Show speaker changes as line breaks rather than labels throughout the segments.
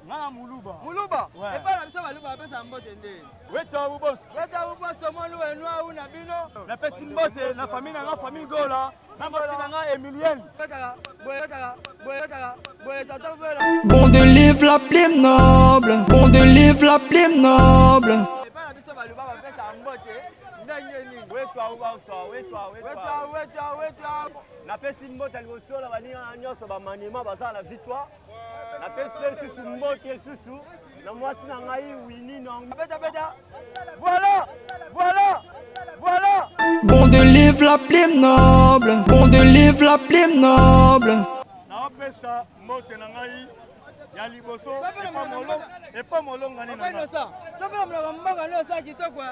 Nga Muluba.
Muluba.
Ouais.
Et pas la biso baluba pesa mbote nde.
Weta ubos.
Weta uboso monu enwa una bino.
Na pesi mbote na famille nga famille Gola. Na masina nga Emilienne.
Bon de livre la plume noble. Bon de livre la plume noble.
Et pas la biso baluba pesa mbote. Ndenge nini?
Weta uboso. Weta. Na pesi mbote libosola baninga nyonso ba manima baza la victoire. Na pesi susu mbote susu. Na mwasi na ngai wini nango.
Beta. Voilà.
Bon de livre la plume noble. Bon de livre la plume noble.
Na pesa mbote na ngai ya liboso epa molonga ni na ngai.
Sopela mlaka mboka no sa kitoko.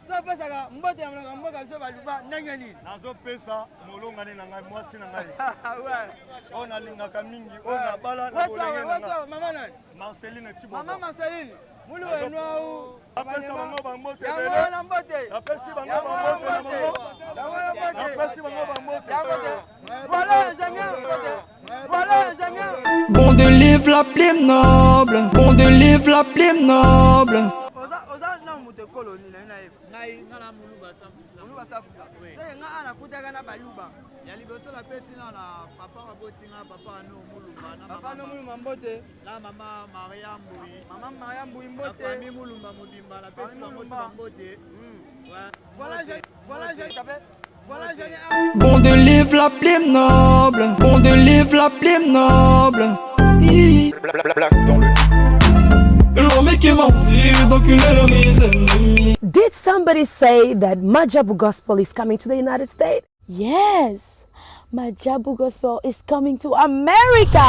Sopesa mbote ya mlaka mboka so baluba ndenge nini?
Nazo pesa molonga ni na ngai mwasi na ngai.
Ouais.
Ona lingaka mingi, ona bala na bolenge na ngai.
Mama nani?
Marceline Tibo.
Mama Marceline. Mulu enwa u.
Apesa bango ba mbote
Ya
bele.
mwana mbote.
Apesi bango ba mbote na bango. Apesi bango ba mbote.
Voilà ingénieur.
Bon de livre la plume noble. Bon de livre la plume noble.
Oza na mute koloni na ye.
Ngai ngala Muluba 100%.
Muluba safuka. Sasa nga ana kutaka na baluba.
Ya liboso la pesi na papa abotinga papa no Muluba na
Papa no Mulumba mbote.
na mama Maria Mbui.
Mama Maria Mbui
Na
mbote.
famille Mulumba Mudimba la pesi na mbote. Ouais.
Voilà ingénieur.
Bon de livre la plume noble. Bon de livre la plume noble. L'homme qui m'a vu donc il est mis.
Did somebody say that Majabu Gospel is coming to the United States? Yes, Majabu Gospel is coming to America.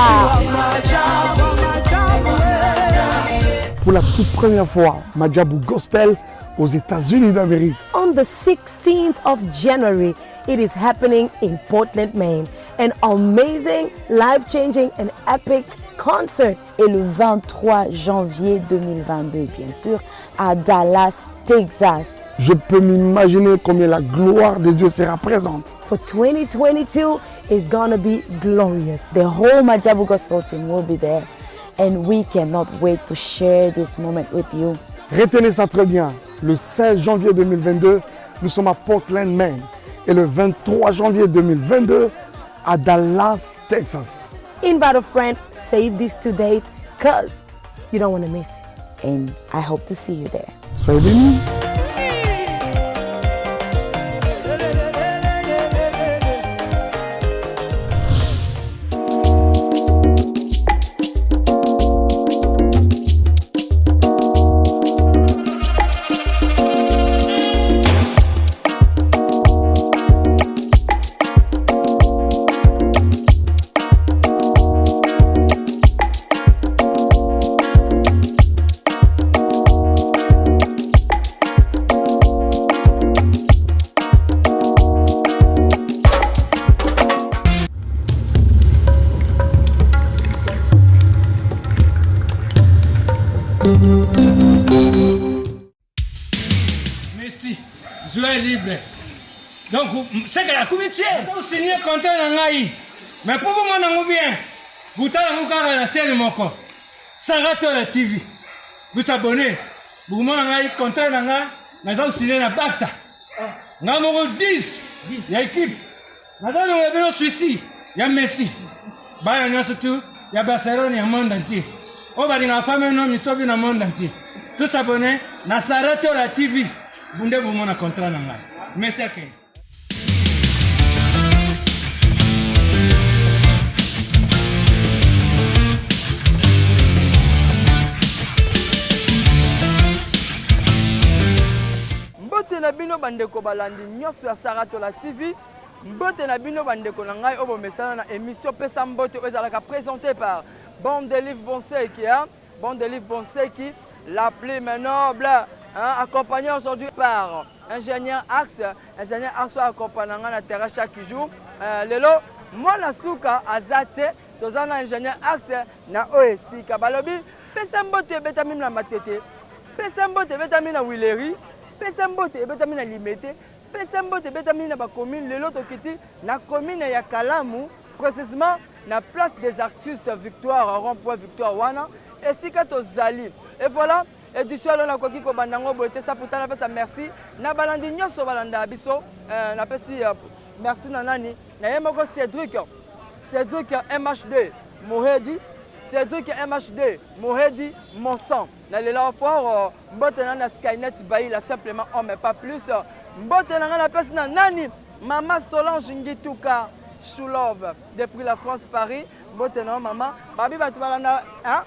Pour la toute première fois, Majabu Gospel aux États-Unis d'Amérique.
On the 16th of January, it is happening in Portland, Maine. An amazing, life-changing and epic concert. Et le 23 janvier 2022, bien sûr, à Dallas, Texas.
Je peux m'imaginer combien la gloire de Dieu sera présente.
For 2022, it's gonna be glorious. The whole Majabu Gospel team will be there. And we cannot wait to share this moment with you.
Retenez ça très bien. Le 16 janvier 2022, nous sommes à Portland, Maine. Et le 23 janvier 2022, à Dallas, Texas.
Invite a friend, save these two dates, cause you don't want to miss it. And I hope to see you there.
Soyez bénis.
Merci. Joueur libre. Donc, c'est que la comité, vous signez contrat dans l'AI. Mais pour vous, mon bien, vous avez la chaîne Moko. Sarato la TV. Vous abonnez. Vous avez contrat dans l'AI. Nous avons signé la Barça. Nous avons 10. Il y a équipe. Nous avons Suisse. Il y a Messi. Il y a surtout. Il y a Barcelone, il y a le monde entier. On va dire la famille, non, mais dans le monde entier. Tous abonnés. Nous Sarato la TV. Vous avez un contrat dans l'AI. Merci à vous.
Mbote na bino bandeko balandi nyonso ya Sarato la TV. Mbote na bino bandeko na ngai obo mesana na émission Pesa Mbote ezalaka présenté par Bon Delive Bonseki, Bon Delive Bonseki, la plume noble, accompagné aujourd'hui par ingénieur Axe accompagné na terrain chaque jour. Lelo mwana suka azate tozana ingénieur Axe na OSI kabalobi Pesa Mbote betamine na matete. Pesa Mbote betamine na Wileri. Pesa Mbote betamine na Limete. Pesa Mbote betamine na ba commune lelo tokiti na commune ya Kalamu précisément na place des artistes Victoire, rond-point Victoire wana, et si tozali. Et voilà, édition alors na koki ko bandango bote ça pourtant na pesa merci na balandi nyoso balanda biso na pesi merci na nani na yemoko Cédric MHD Mohedi Cédric MHD Mohedi mon sang na lela fort mbote na Skynet Baila simplement homme mais pas plus mbote na pesi na nani Maman Solange Ngituka Choulove depuis la France Paris mbote na maman babi batu balanda hein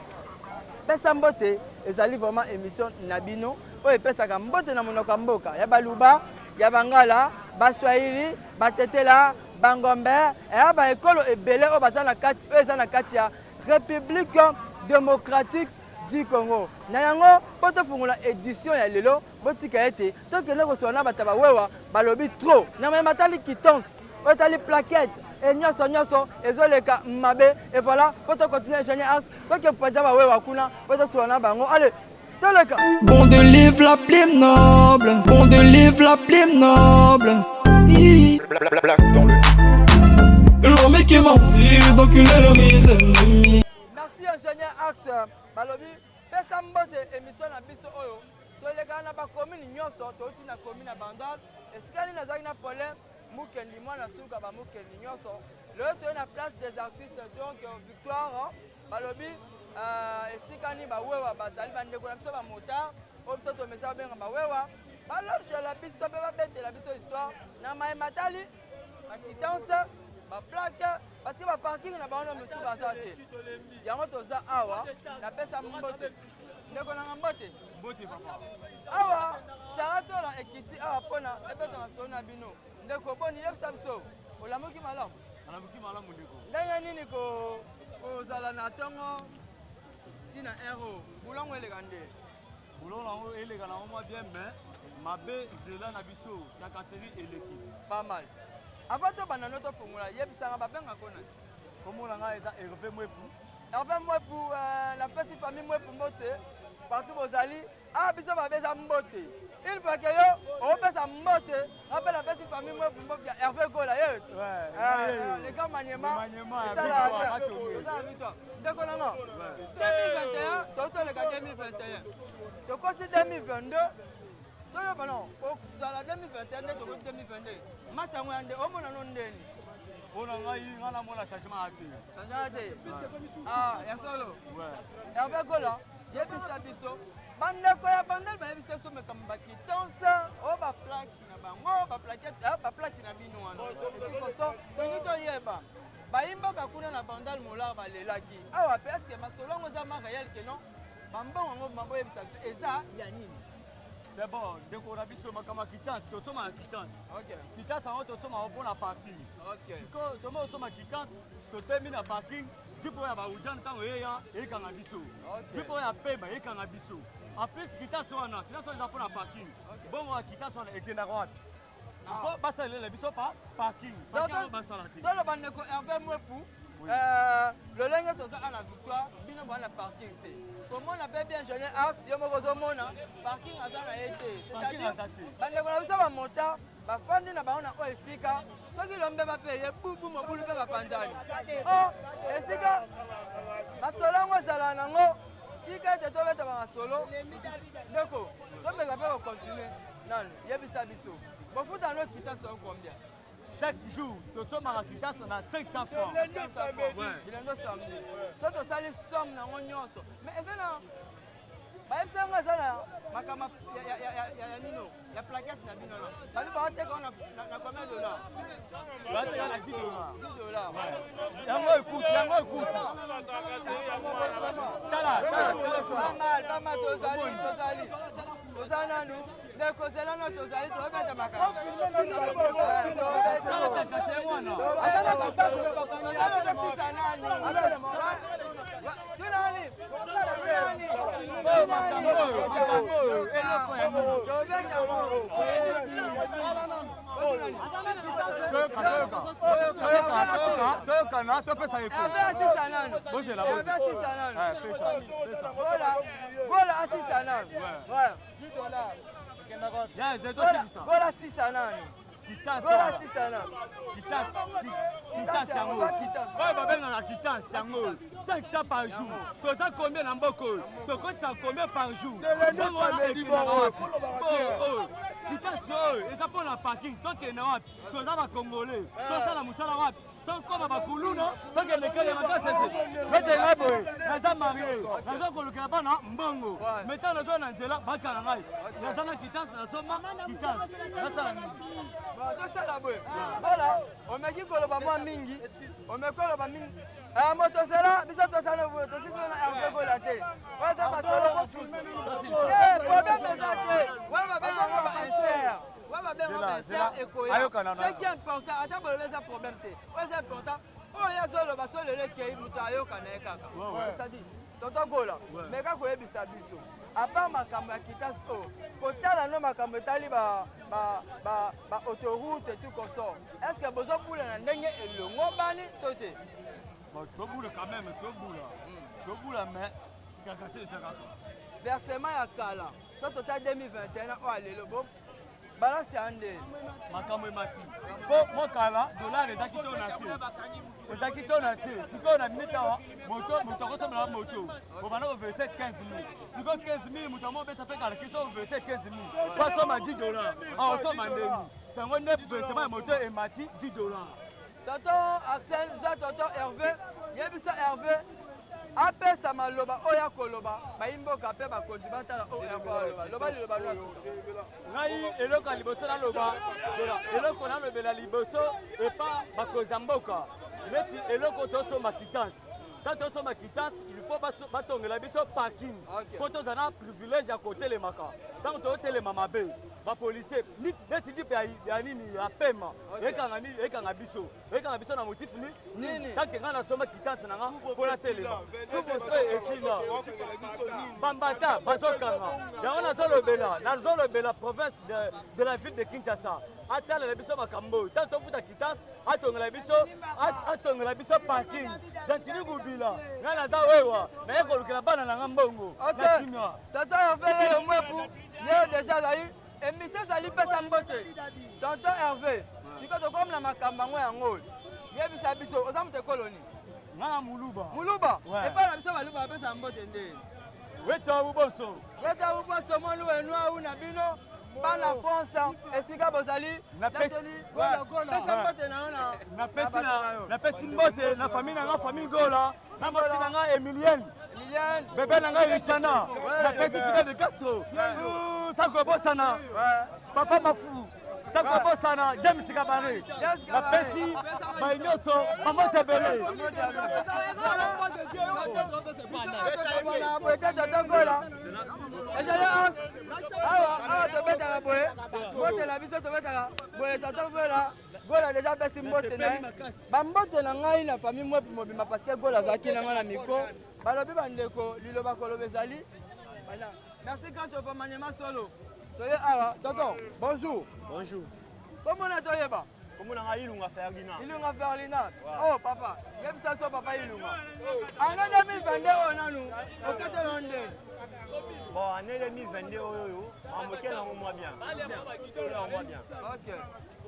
pesa mbote ezali vraiment émission nabino oyo epesaka mbote na monoko ya mboka ya baluba ya bangala baswahili batetela bangombe ya baekolo ebele oyo baza na kati oyo eza na kati ya République démocratique du Congo na yango mpo tofungola édition ya lelo botika ete tokende kosola na bato bawewa balobi trop na mayema tali kitons oyo tali plaquette et nyonso ezoleka mabe et voilà faut continuer ingénieur Ars donc poza ba wewa kuna faut soana bango allez toleka
Bon de livre la plume noble, bon de livre la plume noble. L'homme qui m'envie donc mes ennemis.
Merci ingénieur Ars balobi pesa mbote émission na biso oyo toleka na ba commune nyonso toti na commune na Bandal esikali nazaki na problème Mukendi mwana suka ba Mukendi nyonso le to na place des artistes donc Victoire balobi esikani ba wewa bazali bandeko na biso ba motard o to mesa benga ba wewa balobi la biso pe ba bete la biso histoire na mai matali ba kitance ba plaque parce que ba parking na ba ono musu ba sate yango toza awa na pesa mbote ndeko na mbote mbote papa awa sarato la ekiti awa pona epesa na sona bino ndeko boni yebisa biso olamuki malamu ndeko ndenge nini kozala na ntongo ntina ero bulongo eleka nde bulongo yango eleka nango mwa bien mais mabe nzela na biso ya kaseri eleki pas mal avant tobanda no tofungola yebisanga babengaka nani komona ngai eza Hervé Mwepu napesi famille Mwepu mbote partout bozali biso babeza mbote il faut que yo opesa mbote rappelle la petite famille Mwepu mbote ya Hervé Gola yeyo les gars Maniema ça la victoire ndeko nanga 2021 totoleka 2021 tokoti 2022 toyo bano kozala 2021 nde tokoti 2022 match yango ya nde omona no ndeni mpona ngai nga namona changement ate ya solo Hervé Gola yebisa biso bandeko ya bandel bayebisa biso mekama bakitonse oyo baplaki na bango baplaki na bino wana etikoso tolingi toyeba bayimbaka kuna na bandal molar balelaki awa pe eske masolongo eza ma réel ke non bambongo yango mambo oyebisa biso eza ya nini c'est bon ndeko na biso makama kitance tosoma na kitance kitance yango tosoma mpona parking sikoyo toma osoma kitance totemi na parking jupo ya baujane ntango eya eyekanga biso jupo ya pemba eyekanga biso en plus kitase wana eza mpona parking bongo ya kitase wana ekendaka wapi ifo basalela biso pa parking basala te tolo bandeko Hervé Mwepu lolenge toza a na victoire bino bana na parking te komona mpe bien ingénieur Ars yo moko ozomona parking aza na ye te c'est-à-dire bandeko na biso bamota bafandi na bango na oyo esika soki lombe bapeye bubu mobulu mpe bapanzani esika basolongo ezala nango tika ete tobeta bamasolo ndeko tomeka mpe kocontinue nano yebisa biso bofuta no kitase o combien chaque jour tosomaka kitase na 500 francs bilendo samedi so tosali somme nango nyonso mais eza na bayebisanga eza na makama ya nino ya plaquette na bino na babi baoteka na combien de dollars baoteka na 10 dollars yango ekuti tala toza nanu ndeko zelano tozali tobeta makama toyokana topesa Gola asisa nani? Voilà 10 dollars. Gola asisa nani?
kitase.
Voilà si sana.
Kitase yango. Oyo babengaka kitase yango. 500 par jour. Toza combien na mboko oyo? Tokotisa combien par jour? Kitase oyo eza mpona parking. Tokende wapi? Toza bakongole. Tosala mosala wapi? Tokoma bakuluno. Tokende kele makasese. Betenga boye. Naza marie. Naza kolukela bana mbongo. Metan nazo na nzela bakala ngai. Naza na kitase nasoma kitase. Nasala nini?
Tosala boye. Voilà, omeki koloba mwa mingi. Omeki koloba mingi. Motosela biso tosala boye. Tosisi na RV kola te. Oza basolo. Problème eza te. Wana babenga ba insert. Wana babenga ba insert ekoya. Ce qui est important, ata bolele eza problème te. Oza important. Oyo azoloba solele kei mutu ayokana ye kaka. C'est-à-dire tonton Gola, meka koyebisa biso. À part makambo ya kitase oyo, kotala no makambo etali ba autoroute et tout consort. Est-ce que bozobula na ndenge elongo bani to te?
Tobula quand même, tobula mais kaka se saka.
Versement ya kala. So total 2021 o alelo bo. Balance ya ndeni.
Makambo emati. Po mokala dollar ezaki to na se. Ezaki to na se. Siko na minita wa moto kosomela moto. Obana ko verser 15 000. Siko 15 000 moto mo beta peka kiso verser 15 000. Pas soma 10 dollars. Ah soma ndeni. Sango ne versement ya moto emati 10 dollars.
Tonton Axel, tonton Hervé, yebisa Hervé. Apesa maloba oya koloba bayimboka pe bakonzi batala o Hervé loba liloba loso.
Ngai eloko liboso na loba. Eloko na lobela liboso epa bakonzi mboka. Neti eloko tosomba kitase. Quand tosomba kitase, il faut batongela biso parking. Po tozana privilège ya kotelemaka. Tant totelema mabe. Ba policier neti dipe ya nini ya pema ekanga biso na motif nini tanke nga nasomba kitase nanga mpona telema tuboso esila bambata bazokanga yango nazolobela province de la ville de Kinshasa atalela biso makambo tant tofuta kitase atongela biso parking jantini kubila nga naza wewa naye kolukela bana nanga mbongo na kimia
tata Hervé mwepu ye déjà zali émission ezali pesa mbote tonton Hervé siko tokómi na makambo yango yango yebisa biso oza moto ekoloni
nga muluba
epai na biso baluba bapesa mbote nde
weta buboso
monu wenu awu na bino bana France esika bozali pesa mbote na
napesi mbote na famille nanga famille Gola na mwasi nanga Emilienne bebe nanga Richana napesi Fidel de Castro sakobosana papa mafu sakobosana James Kabare napesi bainyoso mamote ebele awa tobetaka boye mbote na biso tobetaka boye tata Gola deja pesi mbote na ye bambote na ngai na famille mwepi mobima parceke Gola azalaki na ngai na mikro balobi bandeko liloba koloba ezali merci quand tu fais maniement solo toye awa tonton bonjour komona toyeba komona nga Ilunga
Ferdinand oh papa yebisa so papa Ilunga anga 2022 oyo nanu oketela ndeni
bon année 2022 oyo amoke nango mwa bien ok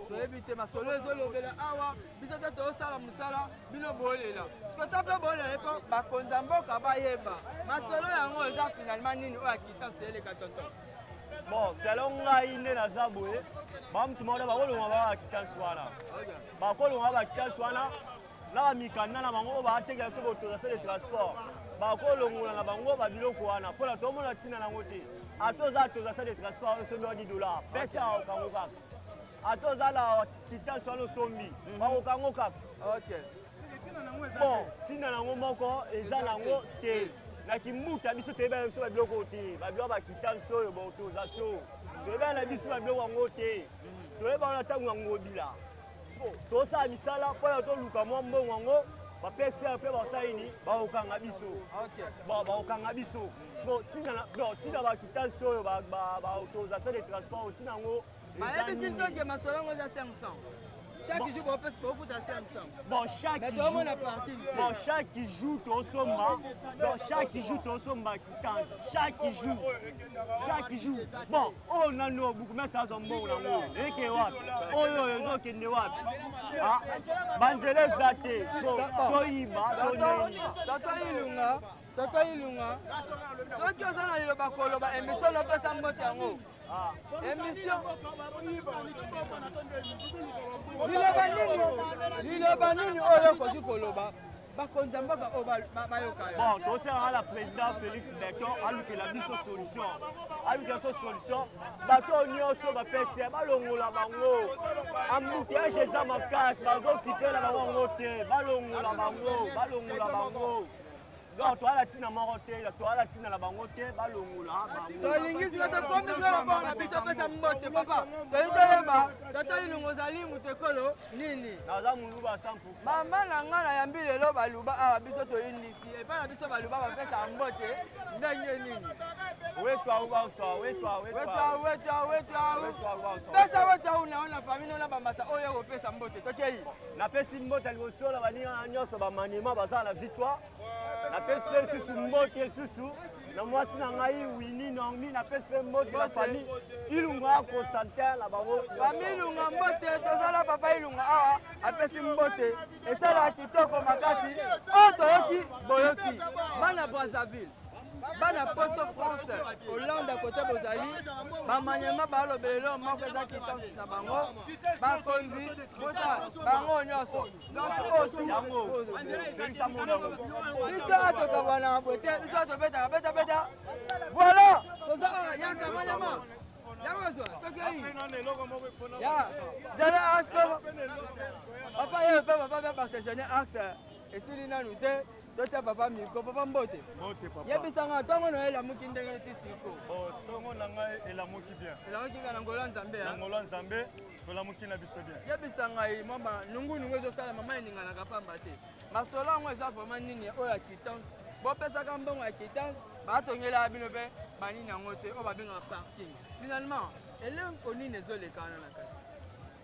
toyebi te masolo ezolobela awa biso te toosala mosala bino bolela siko ta mpe bolela epo bakonzi ya mboka bayeba masolo yango eza finalement nini oyo akitase eleka tonton
bon selo ngai nde naza boye bamutu moko bakolonga bakitase wana bakolonga bakitase wana na bamikanda na bango oyo baatekela soki autorisation de transport bakolongola na bango babiloko wana mpona tomona ntina nango te atoza autorisation de transport osombi wa $10 pesi aokango kaka atozala kitase wana osombi bakokango kaka bon ntina nango moko eza nango te na kimbuta biso toyebana biso babiloko te babiloko bakitase oyo baautorisation toyebana biso babiloko yango te toyebana ntango yango obila tosala misala mpona toluka mwa mbongo yango bapesi mpe basalini baokanga biso ntina bakitase oyo baautorisation de transport ntina yango
bayebisi biso ke masolo yango eza 500 Chaque jour, on peut se faire ensemble.
Bon, chaque
Mais
jour.
tout le monde a parti.
Bon, chaque jour, tu sommes. Bon, chaque jour, tu sommes. Chaque jour. Chaque jour. Bon, on a nos beaucoup, mais ça, c'est bon. Et qui est what? Oh, yo, qui est what? Ah, Bandele Zate. Toima,
Tata Ilunga. Soki oza na liloba koloba émission lopesa mbote yango. Émission. Liloba nini oyo koki koloba. Bakonza mboka o bayoka yo.
Bon, tu sais, la président Félix Becton a lu que la mise en solution. A lu que la solution. Bato nyonso ba pese balongola bango. Embouteillage eza makasi bazokipela bango te. Balongola bango. Donc, toi, la tina maroté, toi, la tina la bangoté, balongola, bango.
Tolingi zikoto komi zolo bona biso pesa mbote papa. Toyeba, tata ilungo zali mutekolo nini?
Naza muluba 100%.
Mama na nga na yambi lelo baluba awa biso toyindisi. Epa na biso baluba bapesa mbote ndenge nini?
Wetwa
Pesa una famille na bamasa oyo kopesa mbote. Tokei.
Na pesi mbote liboso la baninga nyonso ba manima baza la victoire. Na pesi susu mbote susu. Na mwasi na ngai wini nongi na pesi mbote la famille Ilunga Constantin la babo.
Famille Ilunga mbote tozala papa Ilunga awa apesi mbote. Esala kitoko makasi. O toyoki boyoki. Bana Brazzaville. Bana Port-au-France, Hollande côté bozali, bamanyema balobelo moko eza kitoko na bango, bakonzi, bango nyonso. Donc otu yango,
Félix Amonango.
biso atokabana bote, biso atobeta beta. Voilà, toza yaka manyama. Yamazo, tokei. Ya, jana asko. Papa ye pe papa parce que je n'ai axe. Esili nanu te. Tocha papa miko papa mbote.
Mbote papa.
Yebisanga tongo no ela muki ndenge tisiko.
Bon, tongo na ngai elamuki bien.
Elamuki na Ngolo Nzambe.
Na Ngolo Nzambe, tolamuki na biso bien.
Yebisanga mama nungu ezo sala mama eninga na kapamba te. Masolo ngo eza vraiment nini oya kitans. Bo pesa ka mbongo ya kitans, ba tongela bino pe banini yango te o ba benga parking. Finalement, ele onini ezolekana na kati.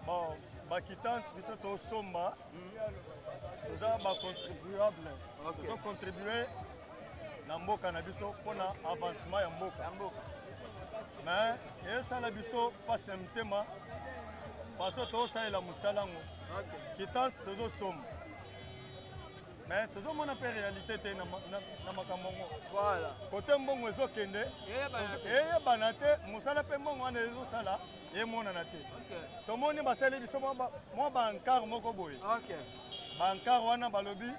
Bon, ba kitans biso to somba. Nous avons contribuable. Nous avons contribué à mboka na biso pour l'avancement ya mboka. Mais et ça la biso pas simplement parce que tout ça est la musalango. Kitans tozo somme. Mais tozo mona pe réalité te na makamongo.
Voilà.
Côté mbongo ezo kende. Et banate musala pe mbongo ana ezo sala et mona na te.
OK.
To moni basali biso mo ba encart moko boy.
OK.
Bankar wana balobi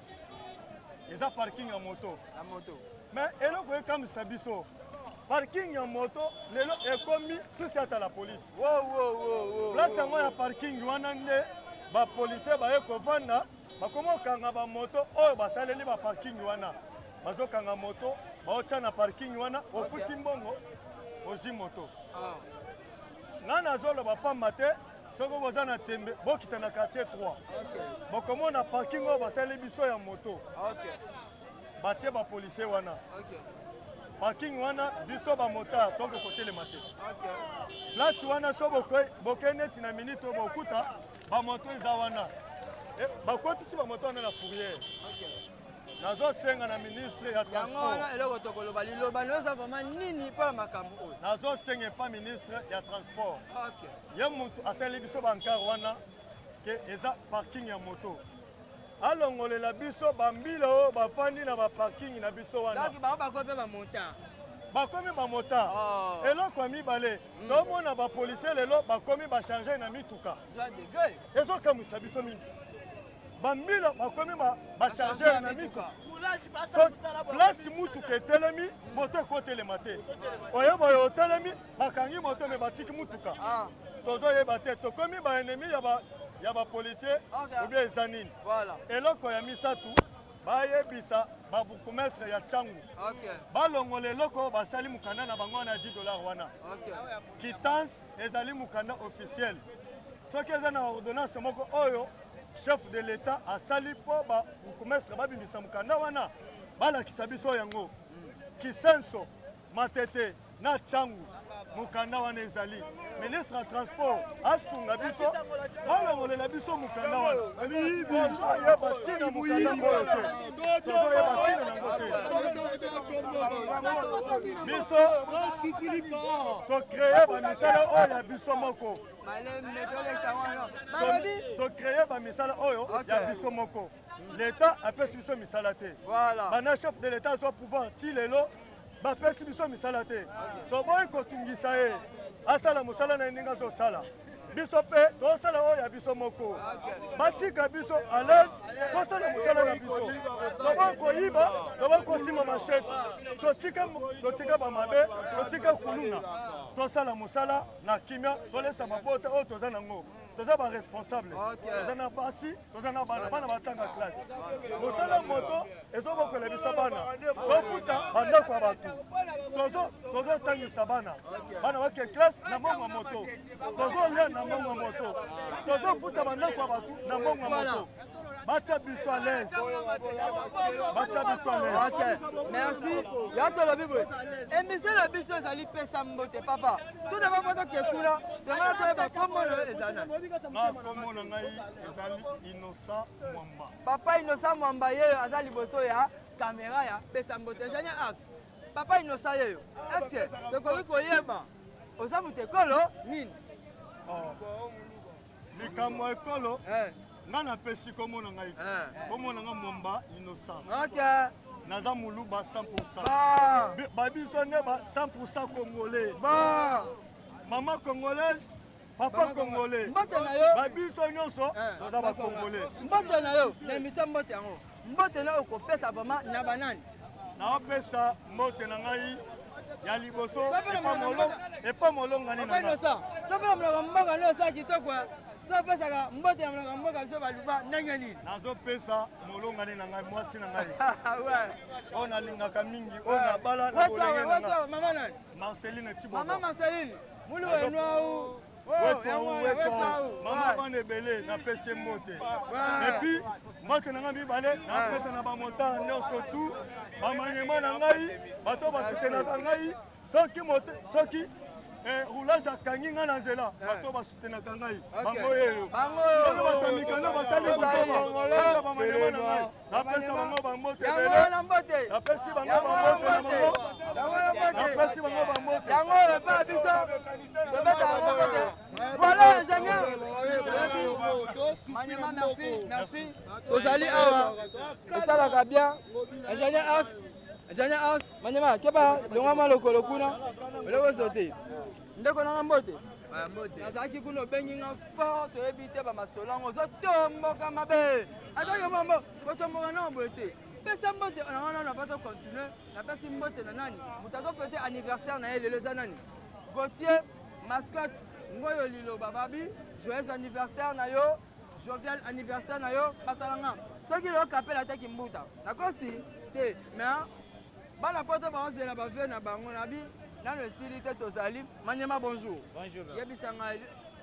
eza parking ya moto.
La moto.
Mais eloko ekamisa biso parking ya moto lelo ekomi susi ata la police.
Wow.
Place yango ya parking wana nde ba police baye kovanda bakoma okanga ba moto oyo basaleli ba parking wana bazokanga moto baotya na parking wana ofuti mbongo ozi moto. Nga nazoloba pamba te soko boza na tembe bokita na quartier 3. Bokomona parking oyo basali biso ya moto. Batie ba policier wana. Parking wana biso ba motard tonke kotelema te. Place wana so boke neti na minute oyo bokuta ba moto eza wana. Bakotisi ba moto wana na fourrière. Nazosenga na ministre ya transport.
Yango wana eloko tokoloba liloba noza vraiment nini pa makambo oyo.
Nazosenga pa ministre ya transport.
OK.
Ye mutu asali biso bankar wana ke eza parking ya moto. Alongolela biso bambila oyo bafandi na ba parking na biso wana.
Donc bakope ba motard.
Bakomi ba motard. Eloko ya mibale. Tomona ba policier lelo bakomi ba charger na mituka. Ezokamwisa biso mingi. Bambila bakomi ba charger na mituka. Place mutuka etelemi moto ekotelema te. Oyeba oyo otelemi bakangi moto me batiki mutuka. Tozoyeba te tokomi ba ennemi ya ba policier ou bien eza nini.
Voilà.
Eloko ya misatu bayebisa babukumestre ya Tchangu. Balongola eloko basali mukanda na bango na $10 wana. Quittance ezali mukanda officiel. Soki eza na ordonnance moko oyo chef de l'État asali po babukumestre babimisa mukanda wana balakisa biso yango. Kisenso, Matete na Tchangu mukanda wana ezali ministre ya transport asunga biso balongolela biso mukanda wana tozoyeba ntina mukanda oyo se tozoyeba ntina nango te biso tocreye bamisala oyo ya biso moko tocreye bamisala oyo ya biso moko l'état apesi biso misala te bana chef de l'état azwa pouvoir ti lelo bapesi biso misala te toboyi kotungisa ye asala mosala na ye ndenge azosala biso mpe tosala oyo ya biso moko batika biso à l'aise tosala mosala na biso toboyi koyiba toboyi kosima mashete totika bamabe totika kuluna tosala mosala na kimia tolesa mabota oyo toza nango toza baresponsable toza na basi toza na bana batanga classe mosala moto ezobokola biso bana tofuta bandako ya bato tozotangisa bana bake classe na mbongo ya moto tozolia na mbongo ya moto tozofuta bandako ya bato na mbongo ya moto batia biso à l'aise batia biso à l'aise.
Merci yatolobi boye emission na biso ezali pesa mbote papa tudaba poto kekula tomona toyeba komona ezana
makombo na ngai ezali Innocent Mwamba.
Papa Innocent Mwamba yeyo aza liboso ya kamera ya pesa mbote janya axe papa Innocent yeyo est-ce que tokoki koyeba oza moto ekolo nini
likambo ekolo nga napesi kombo na ngai kombo na nga Mwamba Innocent naza muluba 100% babiso nde ba 100% congolais mama congolaise papa congolais babiso nyonso toza bacongolais
mbote na yo na emisa mbote yango mbote na yo okopesa bama na banani
naopesa mbote na ngai ya liboso epa molongani na ngai
sopela molongo mboka nde osa kitoko sopesaka mbote ya molongo mboka biso baluba ndenge nini
nazopesa molongani na ngai mwasi na ngai oyo nalingaka mingi oyo nabala na bolenge na ngai
mama nani
Marceline Tiboba
mama Marceline mulu wenwau
mama bana ebele napesi mbote epuis mbote na ngai mibale napesa na bamotare nyonso tu bamanyema na ngai bato basutenaka ngai soki roulage akangi ngai na nzela bato basutenaka ngai bango yeyo soki bato ya mikanda basali kotoba bamanyema na ngai napesa bango bambote ebele napesi bango bambote na bango napesi bango bambote
yango epa biso tobeta yango bote voilà ingénieur Manyema merci tozali awa tosalaka bien ingénieur Ars Manyema keba longwama lokolo kuna eloko sote ndeko nanga mbote nazalaki kuna obengi nga fort toyebi te bamasolo yango ozotomboka mabe atake mambo kotomboka nango boye te pesa mbote nanga nano apato continue napesi mbote na nani moto azofete anniversaire na ye lelo eza nani Gauthier mascotte ngoyo liloba babi joyeux anniversaire na yo jovial anniversaire na yo basalanga soki lelo kapela ataki mbuta nakosi te mais bana poto baozela bavie na bango nabi nano esili te tozali Manyema bonjour yebisa ngai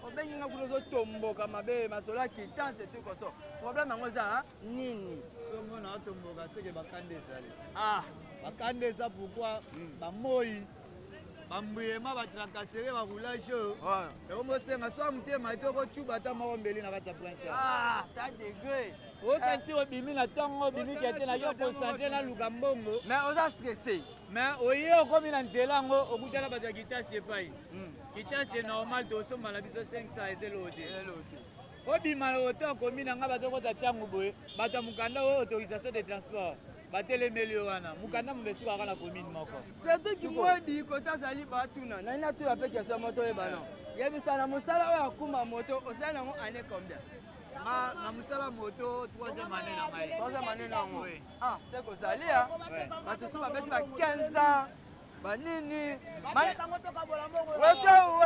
obengi nga kuna ozotomboka mabe masolo ya kitance te koso problème yango eza nini
songo na otomboka seke bakande ezali bakande eza pourkui bamoi bambuyema batrakasere baroulage oyo ekomosenga so motema ete okocuba ata moko mbeli na kati ya prince
ta degré
osentir obimi na ntongo obimiki ete nayo koncentre naluka mbongo
mais oza stressé
mais oye okomi na nzela yango okutana bato ya kitasi epai kitasi normal tosomba na biso 500 ezelo te obima oto okomi na nga bato okota ntiango boye bato ya mokanda oyo autorisation de transport batelemeli wana mokanda mobesu kaka na commune moko
cedriki mwedi kota azali batuna nani natuna mpe question moto oyebana yebisa na mosala oyo akuma moto osali nango année combien
na mosala moto 3e année na ngai
3e année nango se kozali ya bato so babeti ba 15 ans banini wetau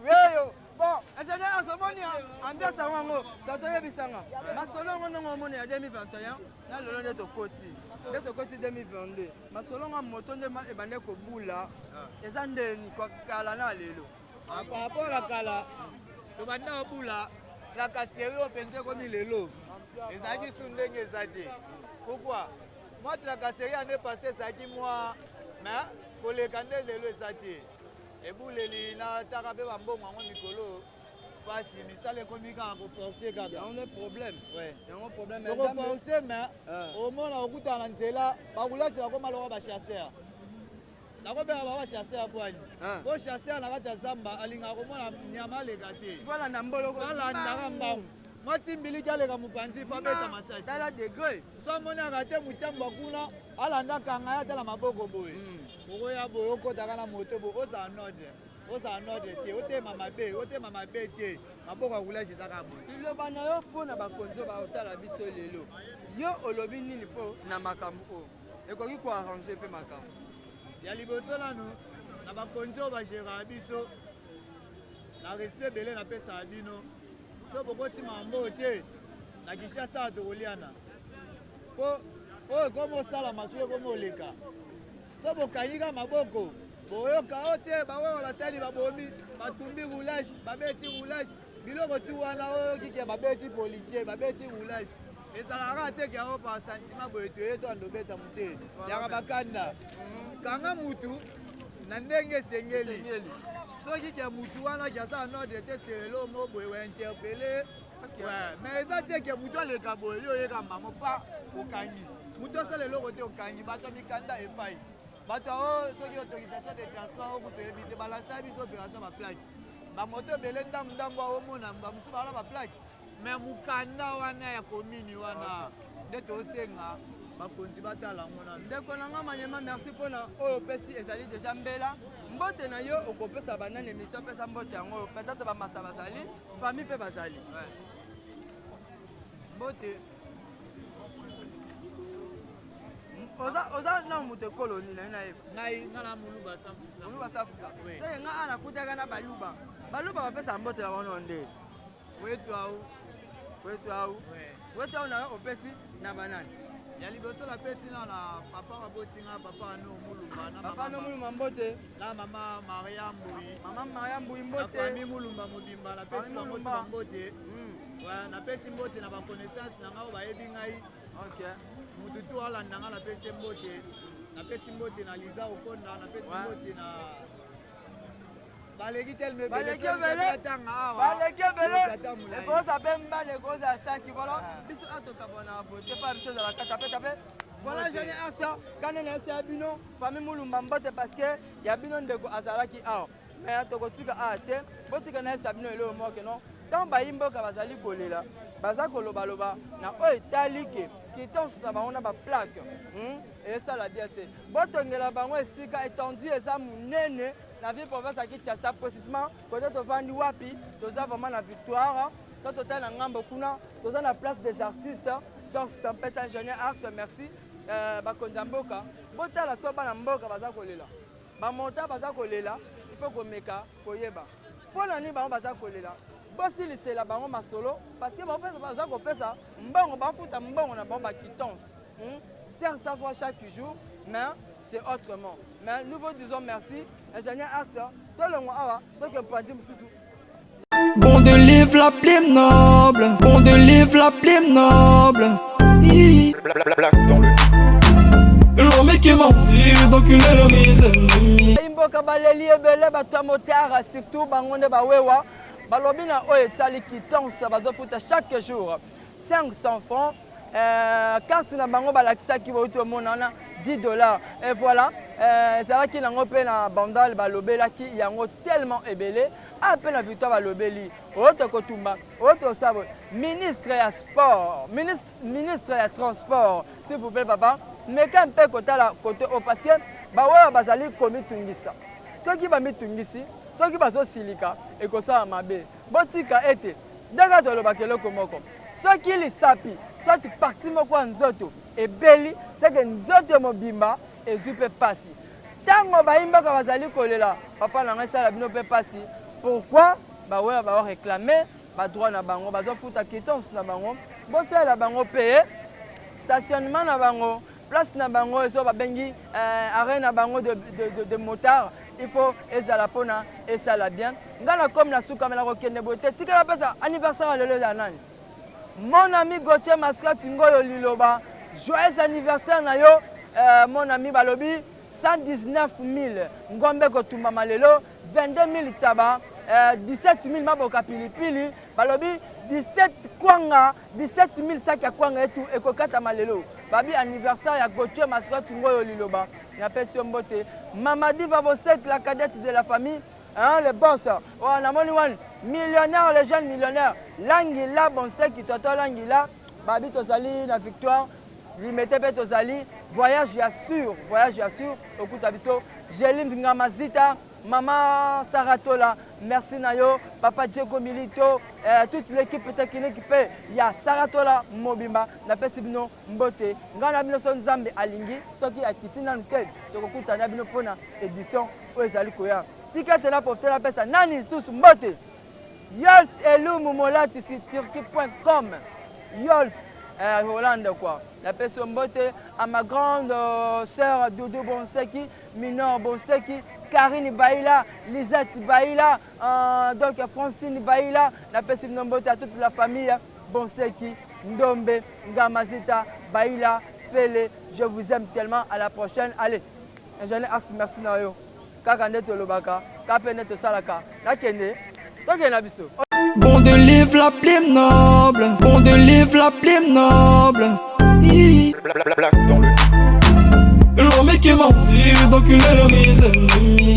weyo bon ingénieur asomoni ambiance yango tato oyebisanga masolo yango ndenge omoni ya 2021 na lelo nde tokoti 2022 masolo yango moto nde ebande kobula eza ndeni kala na lelo
par rapport na kala tobanda kobula trakaseri oyo mpenza ekomi lelo ezalaki su ndenge eza te pourkui mwa trakaseri année passé ezalaki mwa mais koleka nde lelo eza te ebuleli nataka mpe bambongo yango mikolo pasi misala ekomi kaka koforce kaka
yango problème yango problème
okoforce mais omona okutana na nzela bakulasi bakoma loka bachasser nakobeka baba chasser bwani po chasser na kati ya zamba alingaka komona nyama aleka te balandaka mbangu mwati mbiliki aleka mopanzi fa beta masasi so amonaka te motambo kuna alandaka ngai atala maboko boye okoya boye okotaka na moto boye ozala nordre te otema mabe te maboko ya kulasi ezaka boye
liloba na yo mpo na bakonzi baotala biso lelo yo olobi nini mpo na makambo oyo ekoki koarrange mpe makambo
ya liboso nanu na bakonzi oyo bagéraka biso na respect ebele napesaka bino so bokotima mbo te na Kinshasa tokoliana po oyo ekomi osala masuku ekomi oleka so bokanyika maboko boyoka o te bawewa basali babomi batumbi roulage babeti roulage biloko tu wana oyo kike babeti policier babeti roulage ezalaka te kiango pa sentiment boye toye to andobeta mute yaka bakanda kanga mutu na ndenge esengeli soki ke mutu wana kiasala nordre te selelo mo boye wainterpele mais eza te ke mutu aleka boye yo oyeka mbango pa okangi mutu osala eloko te okangi bato mikanda epai bato oyo soki autorisation de transport oyo kutu oyebi te balansa biso opération baplake bamoto ebele ndambu aomona bamosusu bala baplake mais mukanda wana ya komini wana nde tosenga bakonzi batala yango nano
ndeko na nga manyema merci mpona oyo opesi ezali deja mbela mbote na yo okopesa banani émission opesa mbote yango oyo peut-être bamasa bazali famille mpe bazali
mbote
oza na moto ekolo nini nayeba
ngai nga na moluba 100%
moluba 100% seke nga ana kutaka na baluba bapesa mbote na bango nde
wetu
au na yo opesi na banani
ya liboso napesi na papa babotinga papa ano mulumba
papa ano mulumba mbote
na mama Maria Mbui
mbote
na famille mulumba mobimba napesi bango mbote napesi mbote na baconnaissance na ngai oyo bayebi ngai mutu tu alanda nga napesi mbote na Liza Okonda napesi mbote na baleki telme
baleki ebele ekoza mpe mbala ekoza ya saki vola biso atokabona bote pa biso ezalaka tape voilà jeune arsa kane na ese ya bino famille mulumba mbote parce que ya bino ndeko azalaki awa mais tokotika awa te botika na ese ya bino eloko moke non ntango bayimboka bazali kolela baza kolobaloba na oyo etali ke kitons na bango na baplaque esala bien te botongela bango esika étendu eza monene na ville province ya Kinshasa précisément côté tovandi wapi toza vraiment na victoire so totali na ngambo kuna toza na place des artistes donc c'est un peu ingénieur arts merci bakonzi ya mboka botala so bana mboka baza kolela bamota baza kolela ifo komeka koyeba mpo na nini bango baza kolela bosilisela bango masolo parce que baza kopesa mbongo bafuta mbongo na bango bakitance certes ça voit chaque jour mais c'est autrement mais nous vous disons merci ingénieur Axa tolongo awa toke mpandi mosusu
bon de livre la plus noble bon de livre la plus noble l'homme qui m'enfuit donc il est remis
imboka baleli ebele bato ya motara surtout bango nde bawewa balobi na oyo etali kitance bazofuta chaque jour 500 francs carte na bango balakisaki bauti omonana $10 et voilà ezalaki nango mpe na bandal balobelaki yango tellement ebele ape na victoire balobeli oyo tokotumba oyo tosabo ministre ya sport ministre ya transport s'il vous plaît papa meka mpe kotala kote oyo parce que bawewa bazali komitungisa soki bamitungisi soki bazosilika ekosala mabe botika ete ndenge tolobaka eloko moko soki lisapi soki parti moko ya nzoto ebeli seke nzoto mobimba ezwi mpe pasi ntango bayimbaka bazali kolela papa na ngai esala bino mpe pasi pourquoi baweya baoreklame badroit na bango bazofuta kitance na bango bosalela bango mpe stationnement na bango place na bango ezo babengi arrêt na bango de motard il faut ezala mpona esala bien ngai na komi na sukamela kokende boye te tikala pesa anniversaire lelo eza nani mon ami Gauthier Masclat ngoyo liloba joyeux anniversaire na yo mon ami balobi 119 000 ngombe kotumba lelo, 22 000 tabac, 17 000 maboka pilipili, balobi 17 000 sacs ya kwanga etu ekokata malelo. Babi anniversaire ya Gauthier Masika Tungoyo Liloba. Napesi mbote. Mamadi Vavosek, la cadette de la famille, hein, le boss. Oh, on a one millionnaire, les jeunes millionnaires. Langila, Bonsek, Toto Langila, Babi Tozali, la victoire, Limete Tozali, voyage sûr, Okutabiso, Jelim Ngamazita, Maman Saratola, merci Nayo, Papa Diego Milito, toute l'équipe technique qui fait, il y a Saratola Mobimba, Napesi Bino Mbote, Ngana Bino Son Zambi Alingi, Soki Akitina Nkel, Tokokuta Nabino Pona, édition Oezali Koya. Ticket là pour faire la peste, Nani tous Mbote, Yols Elou Moumolati sur turki.com, Yols. Hollande quoi. La personne Mbote à ma grande sœur Doudou Bonseki, Minor Bonseki, Karine Baïla, Lisette Baïla, donc Francine Baïla, la personne Mbote à toute la famille Bonseki, Ndombe, Ngamazita, Baïla, Fele, je vous aime tellement, à la prochaine. Allez, j'en ai assez merci Nayo. Kakande Tolobaka, Kapene Salaka, Nakene, Tokena Biso.
Bon de livre la plume noble, bon de livre la plume noble. L'homme qui m'a vu, donc il est mes ennemis.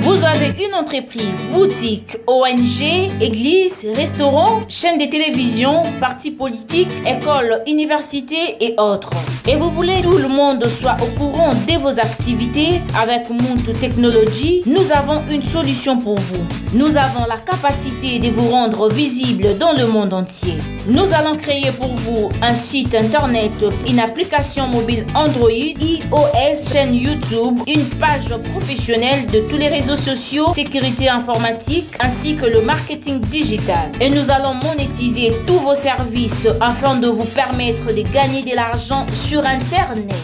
Vous avez une entreprise, boutique, ONG, église, restaurant, chaîne de télévision, parti politique, école, université et autres. Et vous voulez que tout le monde soit au courant de vos activités avec Muntu Technology, nous avons une solution pour vous. Nous avons la capacité de vous rendre visible dans le monde entier. Nous allons créer pour vous un site internet, une application mobile Android, iOS, chaîne YouTube, une page professionnelle de tous les réseaux sociaux, sécurité informatique ainsi que le marketing digital. Et nous allons monétiser tous vos services afin de vous permettre de gagner de l'argent sur Internet.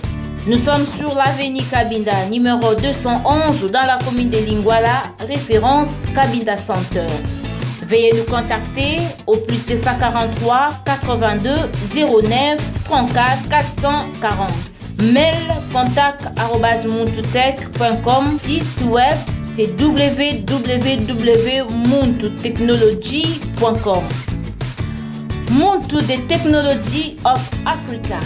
Nous sommes sur l'avenue Kabinda, numéro 211 dans la commune de Lingwala, référence Kabinda Center. Veuillez nous contacter au plus 243 82 09 34 440. Mail contact@muntutech.com. Site web c'est www.muntutechnology.com. Muntu the Technology of Africa.